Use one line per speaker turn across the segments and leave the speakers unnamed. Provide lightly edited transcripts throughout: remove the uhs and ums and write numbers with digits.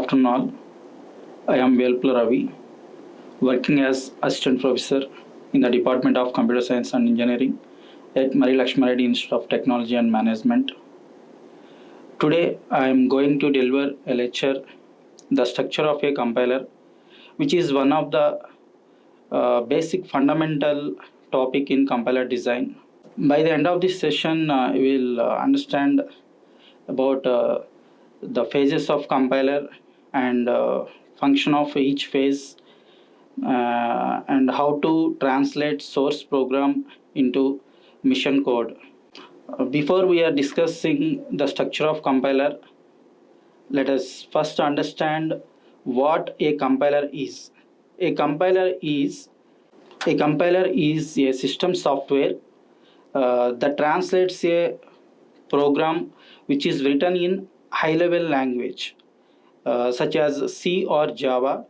afternoon all. I am Ravi, working as Assistant Professor in the Department of Computer Science and Engineering at Marri Laxman Institute of Technology and Management. Today I am going to deliver a lecture, The Structure of a Compiler, which is one of the basic fundamental topic in compiler design. By the end of this session, we will understand about the phases of compiler and function of each phase and how to translate source program into mission code. Before we are discussing the structure of compiler, let us first understand what a compiler is. A compiler is a system software that translates a program which is written in high-level language such as C or Java,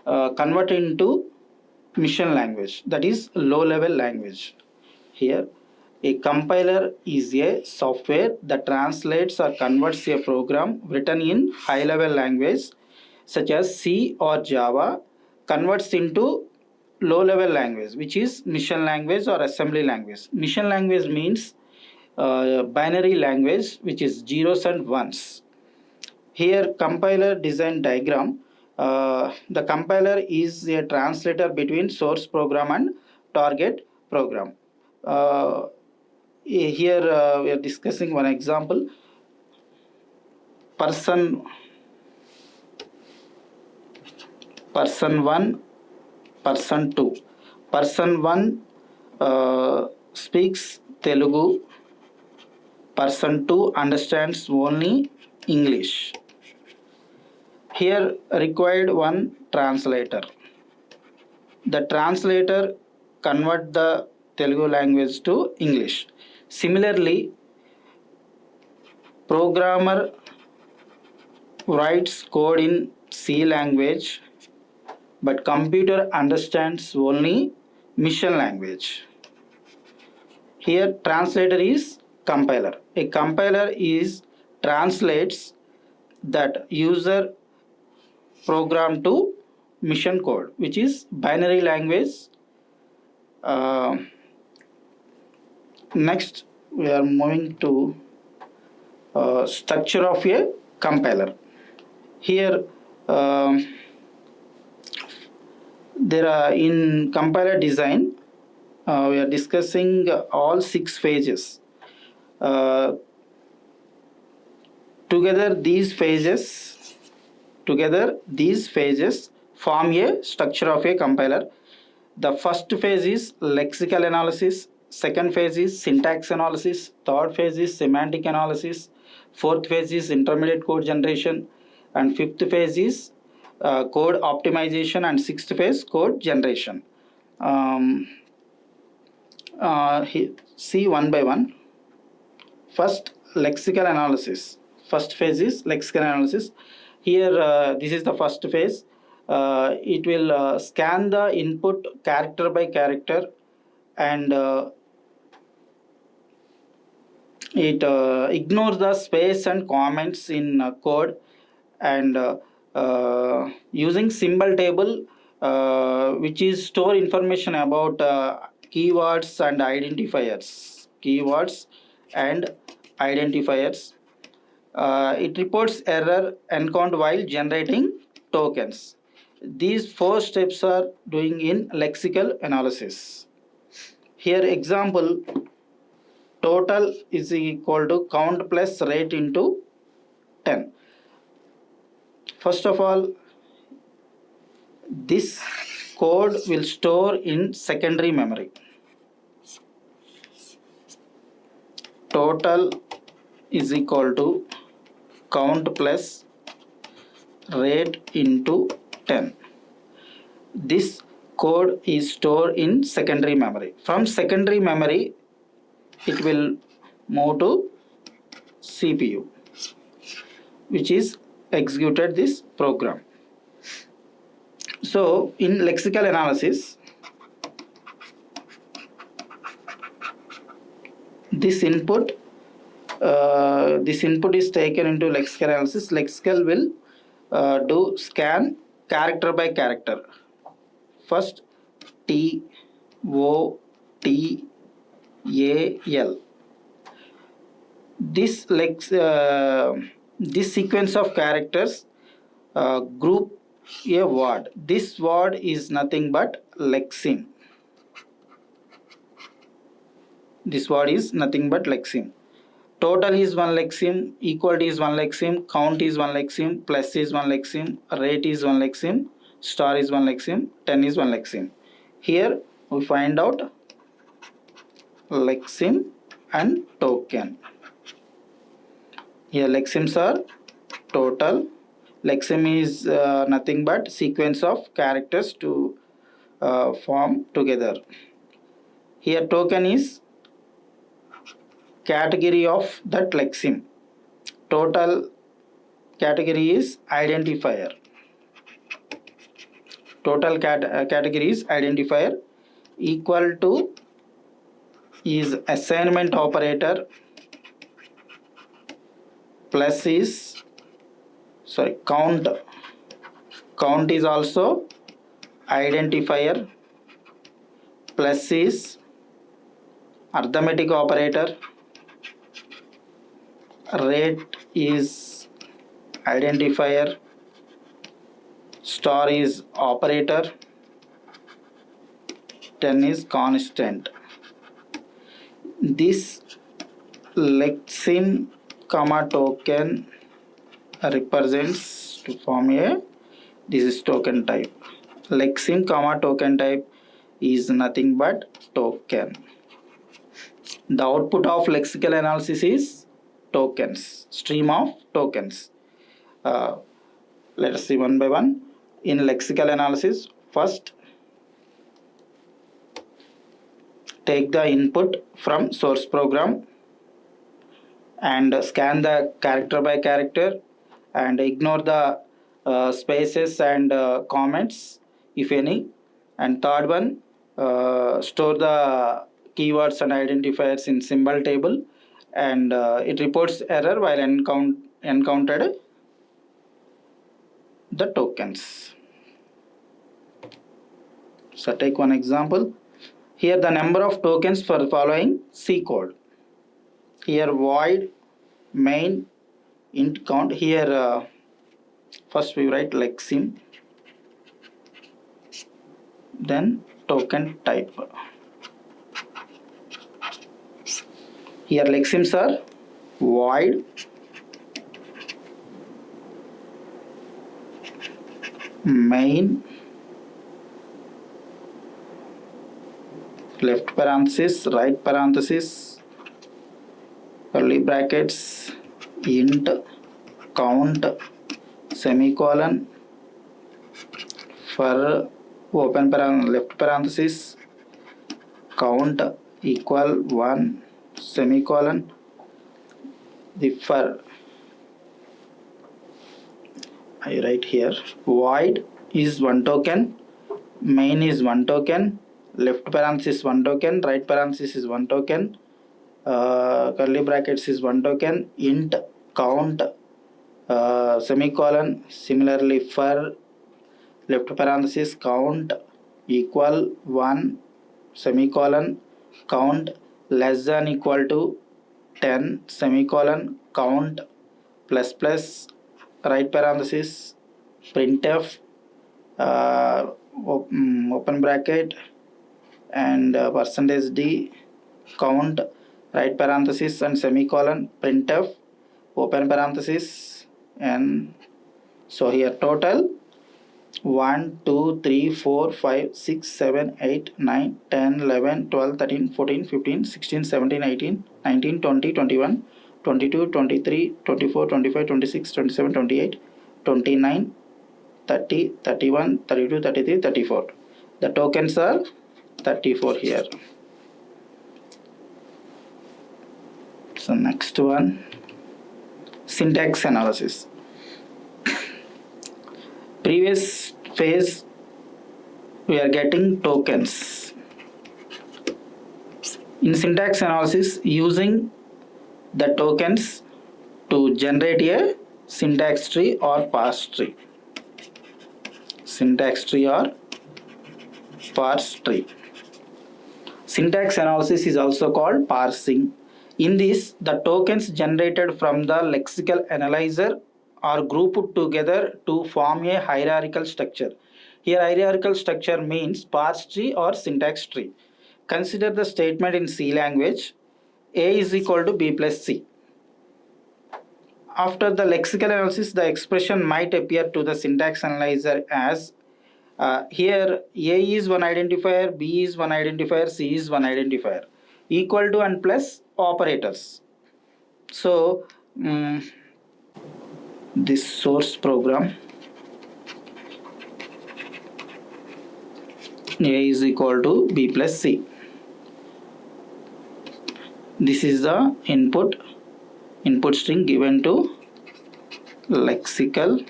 convert into mission language, that is low-level language. Here, a compiler is a software that translates or converts a program written in high-level language such as C or Java, converts into low-level language, which is mission language or assembly language. Mission language means binary language, which is zeros and ones. Here, compiler design diagram. The compiler is a translator between source program and target program. Here we are discussing one example. Person 1, person 2. Person 1 speaks Telugu. Person 2 understands only English. Here required one translator. The translator convert the Telugu language to English. Similarly, programmer writes code in C language, but computer understands only mission language. Here translator is compiler. A compiler translates that user program to mission code, which is binary language. Next, we are moving to structure of a compiler. Here, there are in compiler design, we are discussing all 6 phases. Together these phases form a structure of a compiler. The first phase is lexical analysis, second phase is syntax analysis, third phase is semantic analysis, fourth phase is intermediate code generation, and fifth phase is code optimization, and sixth phase code generation. See one by one. First, lexical analysis. First phase is lexical analysis. Here this is the first phase. It will scan the input character by character, and it ignores the space and comments in code, and using symbol table which is store information about keywords and identifiers. It reports error encountered while generating tokens. These 4 steps are doing in lexical analysis. Here example, total is equal to count plus rate into 10. First of all, this code will store in secondary memory. Total is equal to count plus rate into 10. This code is stored in secondary memory. From secondary memory, it will move to CPU, which is executed this program. So in lexical analysis, this input is taken into lexical analysis. Lexical will do scan character by character. First, T O T A L. This sequence of characters group a word. This word is nothing but lexeme. This word is nothing but lexeme. Total is one lexeme, equal to is one lexeme, count is one lexeme, plus is one lexeme, rate is one lexeme, star is one lexeme, 10 is one lexeme. Here we find out lexeme and token. Here lexemes are total. Lexeme is nothing but sequence of characters to form together. Here token is category of that lexeme. Total category is identifier. Total category is identifier. Equal to is assignment operator, plus is count. Count is also identifier, plus is arithmetic operator, rate is identifier, star is operator, 10 is constant. This lexeme comma token represents to form a, this is token type. Lexeme comma token type is nothing but token. The output of lexical analysis is tokens, stream of tokens. Let us see one by one. In lexical analysis, first take the input from source program and scan the character by character and ignore the spaces and comments if any. And third one, store the keywords and identifiers in symbol table, and it reports error while encountered the tokens. So take one example. Here the number of tokens for the following C code. Here void main int count. Here first we write lexeme, then token type. Here lexemes are void main left parenthesis, right parenthesis, curly brackets, int count, semicolon, for open left parenthesis, count equal 1, semicolon. The for I write here void is one token, main is one token, left parenthesis one token, right parenthesis is one token, curly brackets is one token, int count, semicolon. Similarly for left parenthesis count equal 1, semicolon, count less than equal to 10, semicolon, count plus plus, right parenthesis, printf, open bracket, and percentage d, count, right parenthesis and semicolon, printf, open parenthesis, and so here total 1, 2, 3, 4, 5, 6, 7, 8, 9, 10, 11, 12, 13, 14, 15, 16, 17, 18, 19, 20, 21, 22, 23, 24, 25, 26, 27, 28, 29, 30, 31, 32, 33, 34. The tokens are 34 here. So next one, syntax analysis. Previous phase we are getting tokens. In syntax analysis, using the tokens to generate a syntax tree or parse tree. Syntax tree or parse tree. Syntax analysis is also called parsing. In this, the tokens generated from the lexical analyzer are grouped together to form a hierarchical structure. Here, hierarchical structure means parse tree or syntax tree. Consider the statement in C language: A is equal to B plus C. After the lexical analysis, the expression might appear to the syntax analyzer as here A is one identifier, B is one identifier, C is one identifier, equal to and plus operators. So this source program A is equal to B plus C. This is the input string given to lexical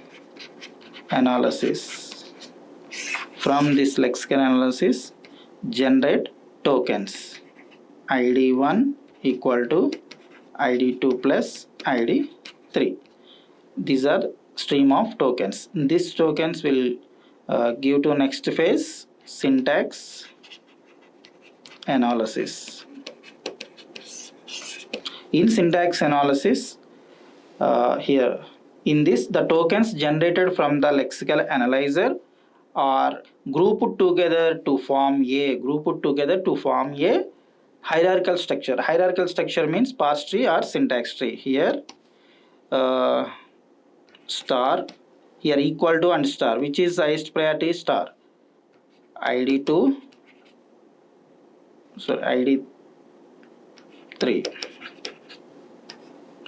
analysis. From this lexical analysis, generate tokens. ID1 equal to ID2 plus ID3. These are stream of tokens. These tokens will give to next phase, syntax analysis. In syntax analysis, here in this, the tokens generated from the lexical analyzer are grouped together to form a hierarchical structure. Hierarchical structure means parse tree or syntax tree. Here star, here equal to and star, which is highest priority star. ID2, so ID3,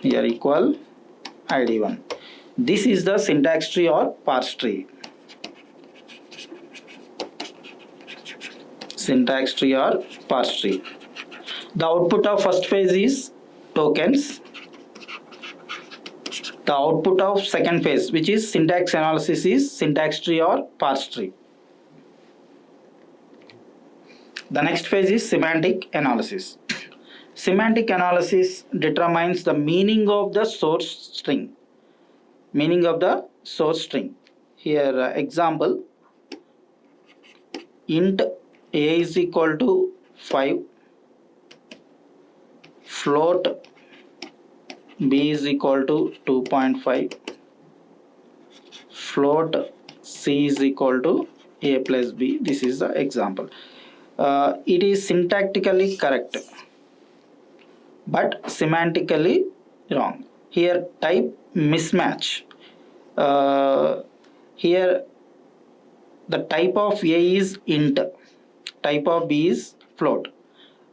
here equal ID1. This is the syntax tree or parse tree. Syntax tree or parse tree. The output of first phase is tokens. The output of second phase, which is syntax analysis, is syntax tree or parse tree. The next phase is semantic analysis. Semantic analysis determines the meaning of the source string. Meaning of the source string. Here example, int a is equal to 5, float b is equal to 2.5, float c is equal to a plus b. This is the example. It is syntactically correct but semantically wrong. Here type mismatch. Here the type of a is int, type of b is float.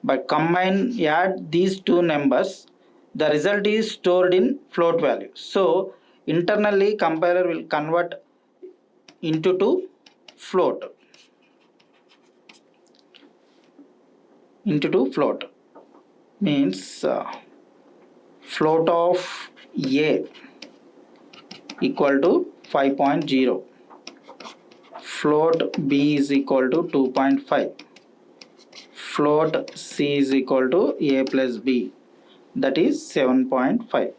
But add these two numbers, the result is stored in float value. So internally compiler will convert into float. Means float of a equal to 5.0, float b is equal to 2.5, float c is equal to a plus b, that is 7.5.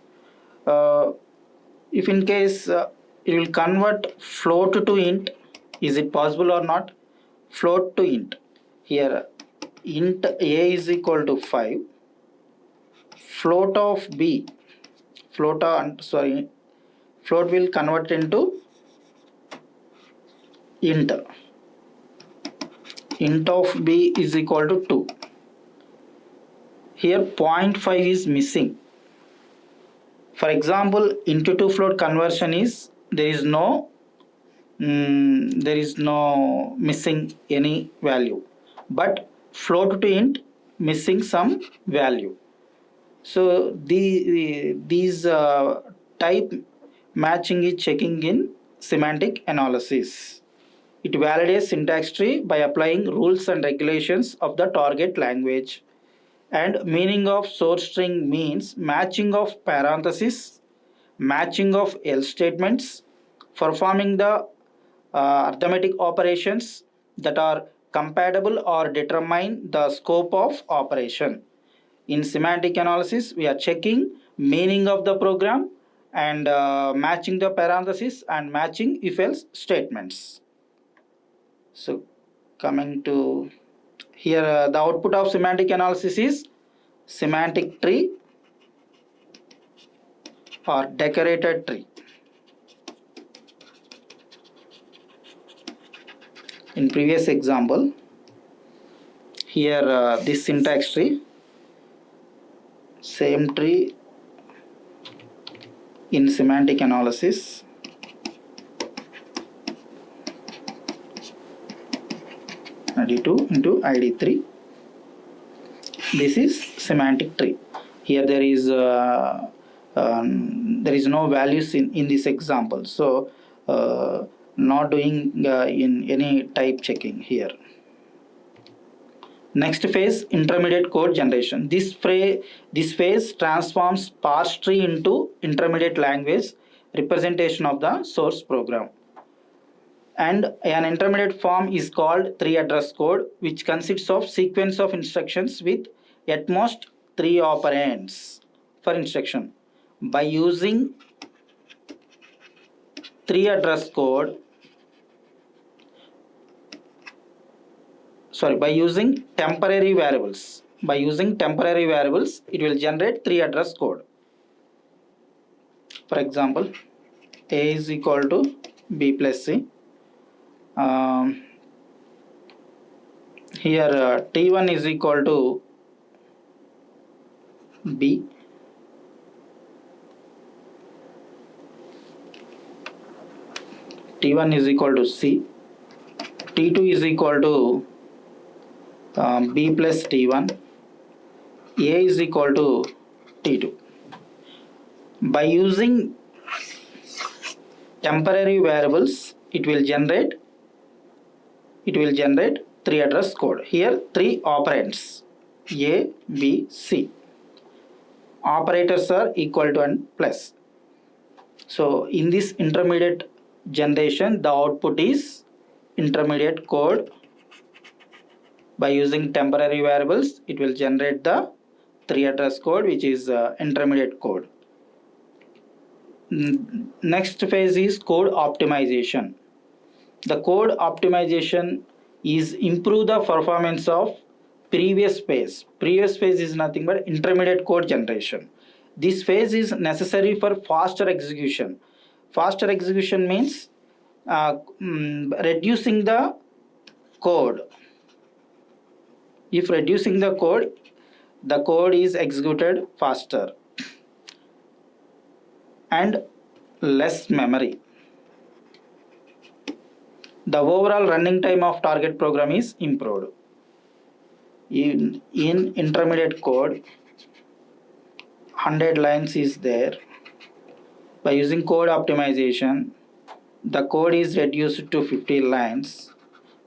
If in case it will convert float to int, is it possible or not? Float to int. Here int a is equal to 5, float of b, float will convert into int. Int of b is equal to 2. Here 0.5 is missing. For example, into to float conversion is there is no missing any value, but float to int missing some value. So these type matching is checking in semantic analysis. It validates syntax tree by applying rules and regulations of the target language. And meaning of source string means matching of parentheses, matching of else statements, performing the arithmetic operations that are compatible or determine the scope of operation. In semantic analysis, we are checking meaning of the program and matching the parentheses and matching if else statements. So coming to here, the output of semantic analysis is semantic tree or decorated tree. In previous example, here this syntax tree, same tree in semantic analysis. ID2 into ID3. This is semantic tree. Here there is no values in this example, so not doing in any type checking here. Next phase, intermediate code generation. This phase transforms parse tree into intermediate language representation of the source program. And an intermediate form is called tree address code, which consists of sequence of instructions with at most 3 operands for instruction. By using tree address code, by using temporary variables, it will generate tree address code. For example, A is equal to B plus C. Here T1 is equal to B, T1 is equal to C, T2 is equal to B plus T1, A is equal to T2. By using temporary variables, it will generate tree address code. Here 3 operands A, B, C. Operators are equal to and plus. So in this intermediate generation, the output is intermediate code. By using temporary variables, it will generate the tree address code, which is intermediate code. Next phase is code optimization. The code optimization is improve the performance of previous phase. Previous phase is nothing but intermediate code generation. This phase is necessary for faster execution. Faster execution means reducing the code. If reducing the code is executed faster and less memory. The overall running time of target program is improved. In intermediate code, 100 lines is there. By using code optimization, the code is reduced to 50 lines.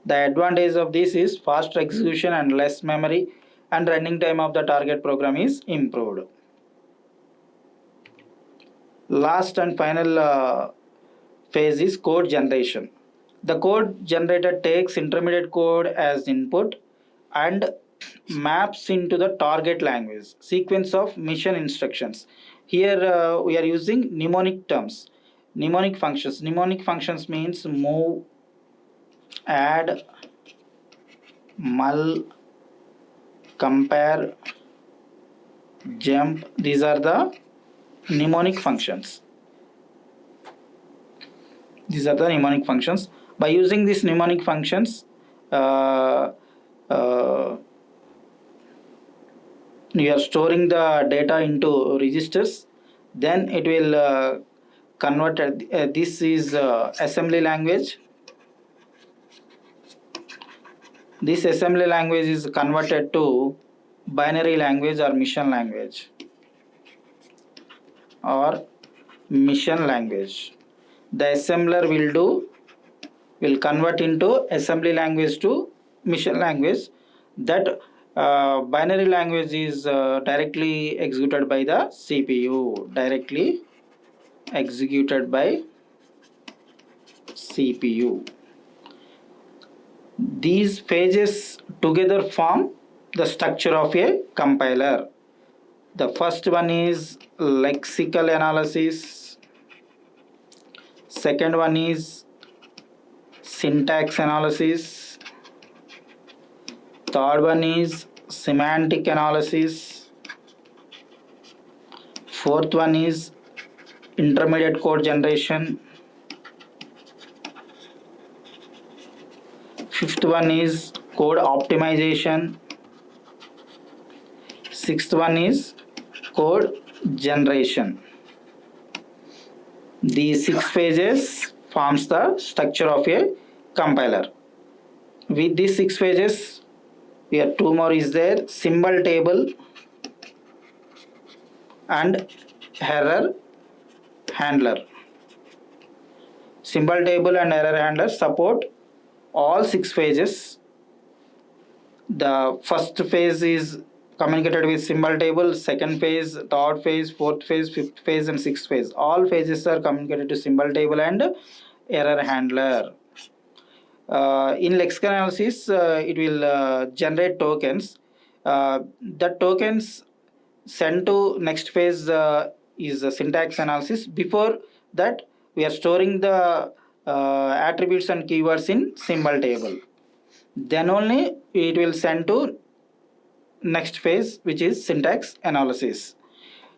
The advantage of this is faster execution and less memory, and running time of the target program is improved. Last and final phase is code generation. The code generator takes intermediate code as input and maps into the target language sequence of mission instructions. Here we are using mnemonic terms, mnemonic functions. Mnemonic functions means move, add, mul, compare, jump. These are the mnemonic functions. By using these mnemonic functions, you are storing the data into registers. Then it will convert. This is assembly language. This assembly language is converted to binary language or mission language. The assembler will convert into assembly language to mission language. That binary language is directly executed by the CPU. These phases together form the structure of a compiler. The first one is lexical analysis, Second one is syntax analysis. Third one is semantic analysis. Fourth one is intermediate code generation. Fifth one is code optimization. Sixth one is code generation. These 6 phases forms the structure of a compiler. With these 6 phases, we have 2 more is there: symbol table and error handler. Symbol table and error handler support all 6 phases. The first phase is communicated with symbol table, second phase, third phase, fourth phase, fifth phase and sixth phase. All phases are communicated to symbol table and error handler. In lexical analysis, it will generate tokens. The tokens sent to next phase is syntax analysis. Before that, we are storing the attributes and keywords in symbol table. Then only it will send to next phase, which is syntax analysis.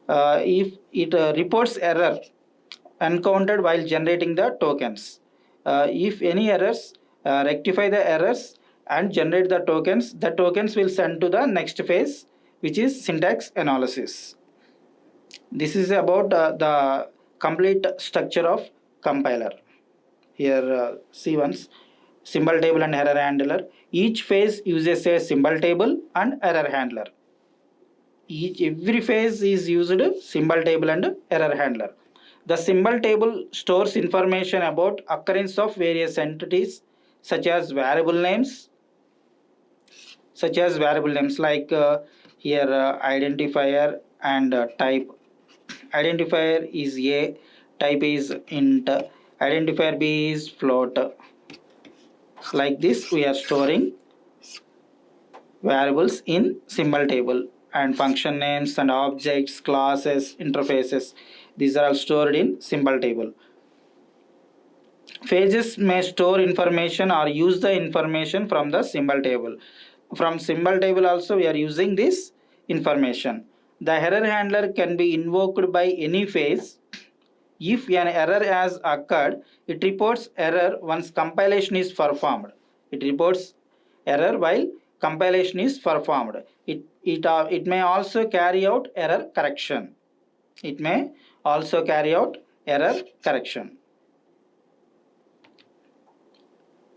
If it reports error encountered while generating the tokens, if any errors, rectify the errors and generate the tokens will send to the next phase, which is syntax analysis. This is about the complete structure of compiler. Here see once, symbol table and error handler. Each phase uses a symbol table and error handler. Every phase is used symbol table and error handler. The symbol table stores information about occurrence of various entities such as variable names, like here identifier and type. Identifier is A, type is int, identifier B is float. Like this, we are storing variables in symbol table, and function names and objects, classes, interfaces, these are all stored in symbol table. Phases may store information or use the information from the symbol table. From symbol table also we are using this information. The error handler can be invoked by any phase. If an error has occurred, it reports error once compilation is performed. It reports error while compilation is performed. It may also carry out error correction.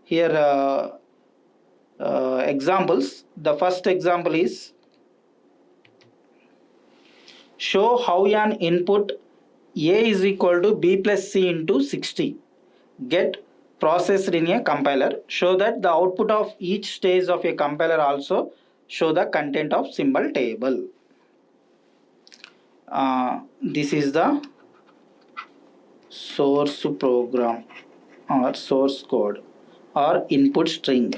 Here examples. The first example is show how an input A is equal to B plus C into 60 get processed in a compiler. Show that the output of each stage of a compiler also show the content of symbol table. This is the source program or source code or input string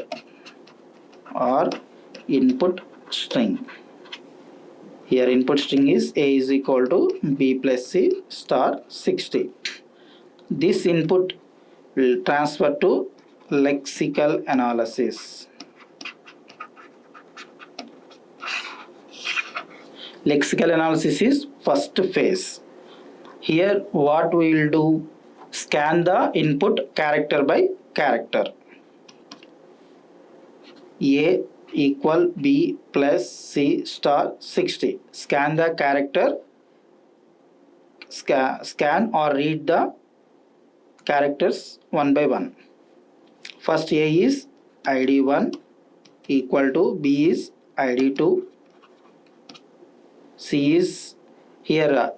Here input string is A is equal to B plus C star 60. This input will transfer to lexical analysis. Lexical analysis is first phase. Here what we will do, scan the input character by character. A equal B plus C star 60. Scan the character, scan or read the characters one by one. First A is ID 1 equal to B is ID 2. C is here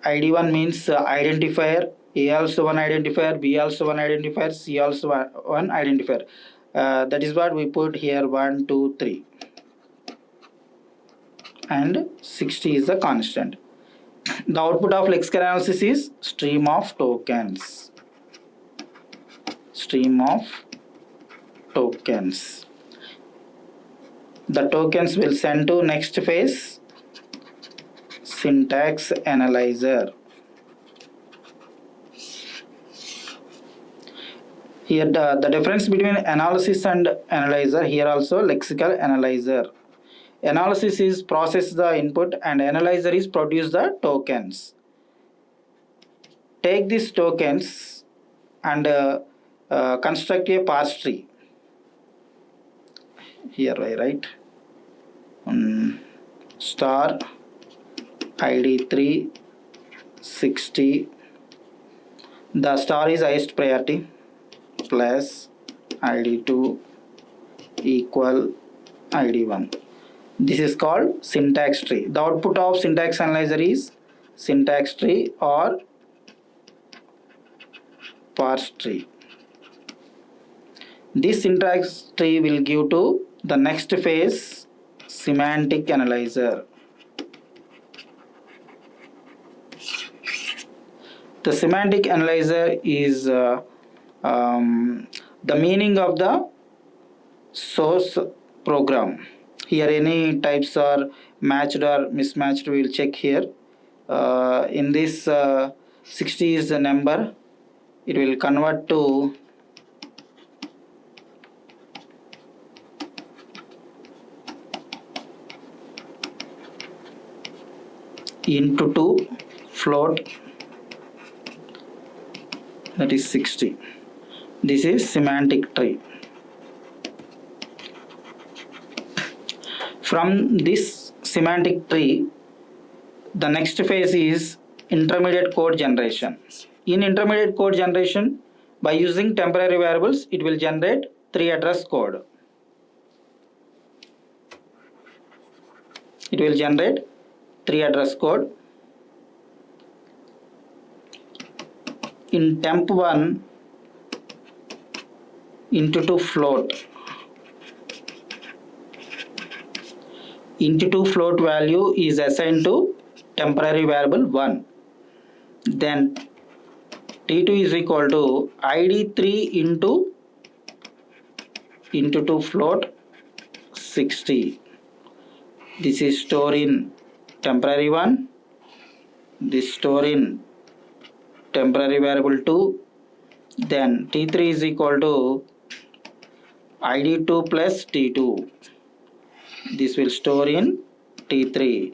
ID 1 means identifier, A also one identifier, B also one identifier, C also one identifier. That is what we put here 1, 2, 3. And 60 is the constant. The output of lexical analysis is stream of tokens. The tokens will send to next phase, syntax analyzer. Here the difference between analysis and analyzer, here also lexical analyzer. Analysis is process the input and analyzer is produce the tokens. Take these tokens and construct a parse tree. Here I write star id 360. The star is highest priority plus id 2 equal id 1. This is called syntax tree. The output of syntax analyzer is syntax tree or parse tree. This syntax tree will give to the next phase, semantic analyzer. The semantic analyzer is the meaning of the source program. Here any types are matched or mismatched, we will check here. In this 60 is the number, it will convert to into 2 float, that is 60. This is semantic tree. From this semantic tree, the next phase is intermediate code generation. In intermediate code generation, by using temporary variables, it will generate 3 address code. It will generate 3 address code. In temp 1 into 2 float. Into 2 float value is assigned to temporary variable 1. Then T2 is equal to ID3 into 2 float 60. This is stored in temporary 1. This store in temporary variable 2. Then T3 is equal to ID2 plus T2. This will store in T3.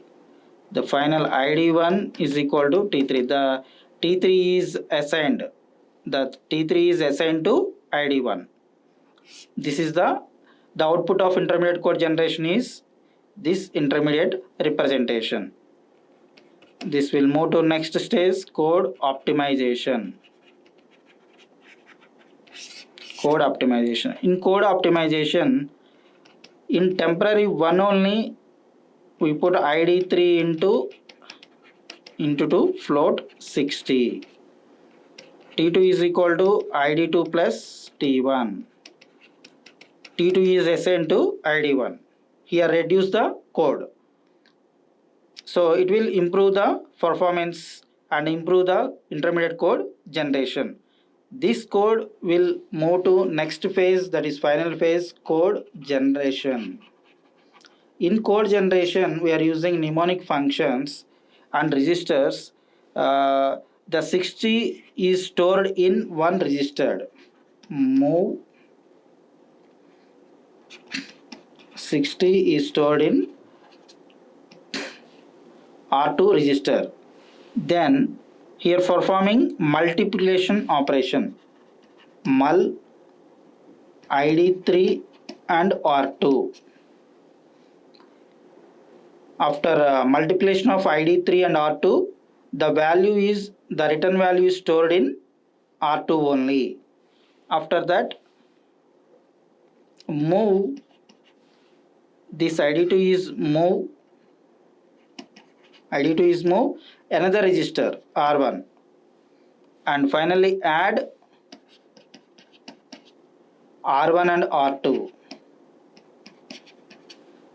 The final ID1 is equal to T3. The T3 is assigned. The T3 is assigned to ID1. This is the output of intermediate code generation is this intermediate representation. This will move to next stage, code optimization. Code optimization. In code optimization, in temporary 1 only, we put ID3 into 2 float 60. T2 is equal to ID2 plus T1. T2 is assigned to ID1. Here reduce the code. So it will improve the performance and improve the intermediate code generation. This code will move to next phase, that is final phase, code generation. In code generation, we are using mnemonic functions and registers. The 60 is stored in one register. Move 60 is stored in R2 register. Then here performing multiplication operation. Mul ID3 and R2. After multiplication of ID3 and R2, the return value is stored in R2 only. After that, move this ID2 is move another register R1, and finally add R1 and R2.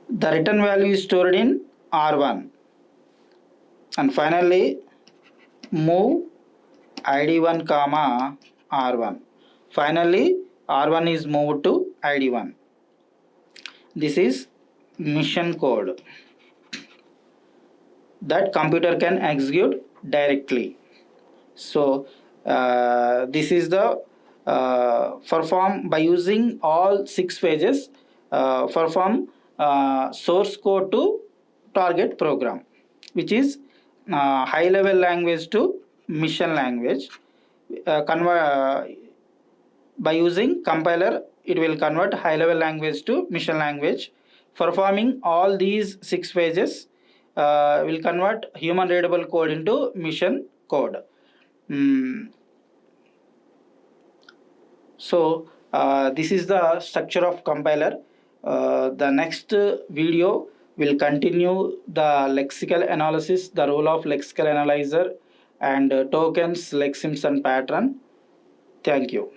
The return value is stored in R1, and finally move ID1 comma R1. Finally R1 is moved to ID1. This is mission code that computer can execute directly. So this is the perform by using all 6 phases, perform source code to target program, which is high level language to mission language. By using compiler, it will convert high level language to mission language. Performing all these 6 phases will convert human readable code into mission code. So this is the structure of compiler. The next video will continue the lexical analysis, the role of lexical analyzer, and tokens, lexemes, and pattern. Thank you.